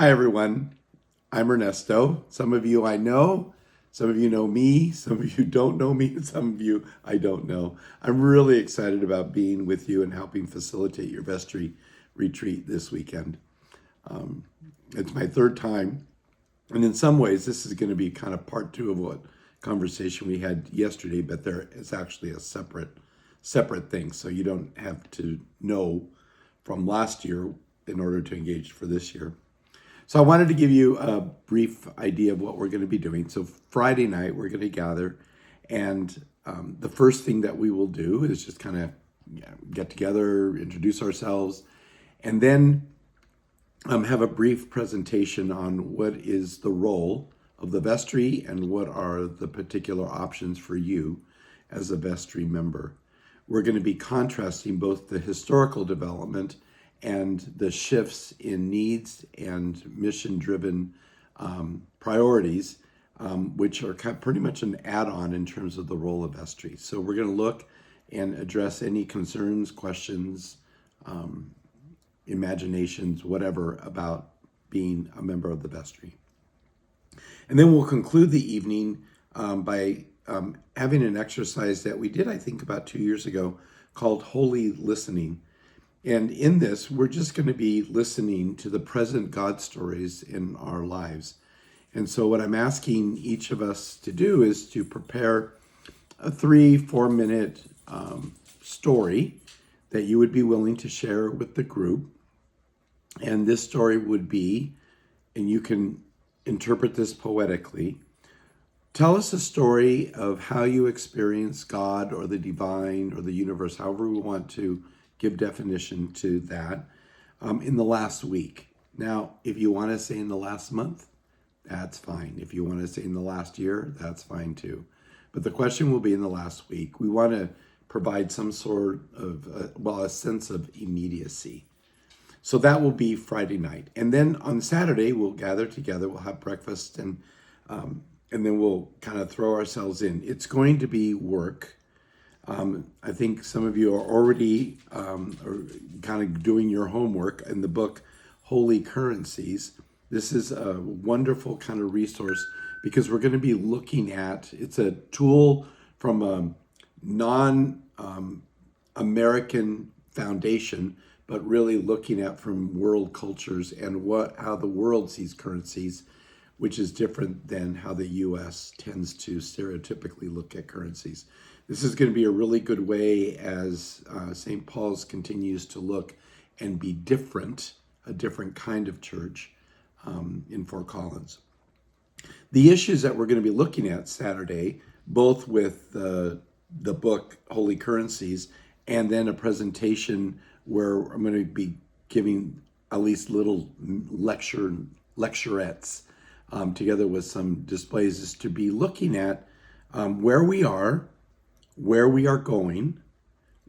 Hi, everyone. I'm Ernesto. Some of you I know, some of you know me, some of you don't know me, and some of you I don't know. I'm really excited about being with you and helping facilitate your Vestry Retreat this weekend. It's my third time, and in some ways, this is going to be kind of part two of what conversation we had yesterday, but there is actually a separate thing, so you don't have to know from last year in order to engage for this year. So I wanted to give you a brief idea of what we're going to be doing. So Friday night, we're going to gather, and the first thing that we will do is just kind of get together, introduce ourselves, and then have a brief presentation on what is the role of the vestry and what are the particular options for you as a vestry member. We're going to be contrasting both the historical development and the shifts in needs and mission-driven priorities, which are pretty much an add-on in terms of the role of vestry. So we're going to look and address any concerns, questions, imaginations, whatever, about being a member of the vestry. And then we'll conclude the evening by having an exercise that we did, I think, about 2 years ago called Holy Listening. And in this, we're just going to be listening to the present God stories in our lives. And so what I'm asking each of us to do is to prepare a 3-4 minute story that you would be willing to share with the group. And this story would be, and you can interpret this poetically, tell us a story of how you experience God or the divine or the universe, however we want to give definition to that, in the last week. Now, if you want to say in the last month, that's fine. If you want to say in the last year, that's fine too. But the question will be in the last week. We want to provide some sort of, a sense of immediacy. So that will be Friday night. And then on Saturday, we'll gather together, we'll have breakfast, and then we'll kind of throw ourselves in. It's going to be work. I think some of you are already are kind of doing your homework in the book, Holy Currencies. This is a wonderful kind of resource because we're going to be looking at, it's a tool from a non-American foundation, but really looking at from world cultures and how the world sees currencies, which is different than how the U.S. tends to stereotypically look at currencies. This is going to be a really good way as St. Paul's continues to look and be different, a different kind of church in Fort Collins. The issues that we're going to be looking at Saturday, both with the book Holy Currencies and then a presentation where I'm going to be giving at least little lecturettes together with some displays, is to be looking at where we are going,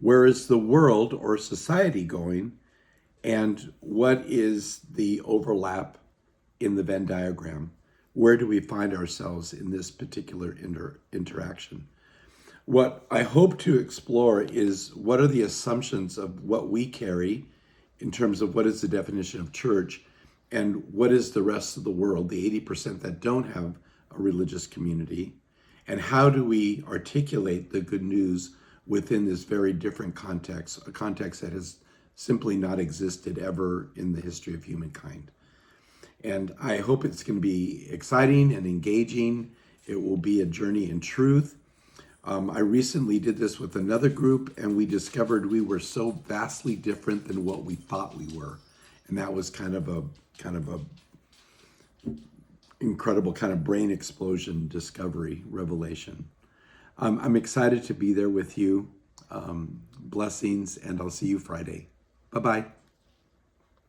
where is the world or society going, and what is the overlap in the Venn diagram. Where do we find ourselves in this particular interaction? What I hope to explore is what are the assumptions of what we carry in terms of what is the definition of church and what is the rest of the world, the 80% that don't have a religious community, and how do we articulate the good news within this very different context, a context that has simply not existed ever in the history of humankind. And I hope it's going to be exciting and engaging. It will be a journey in truth. I recently did this with another group, and we discovered we were so vastly different than what we thought we were. And that was kind of a incredible kind of brain explosion discovery, revelation. I'm excited to be there with you. Blessings, and I'll see you Friday. Bye-bye.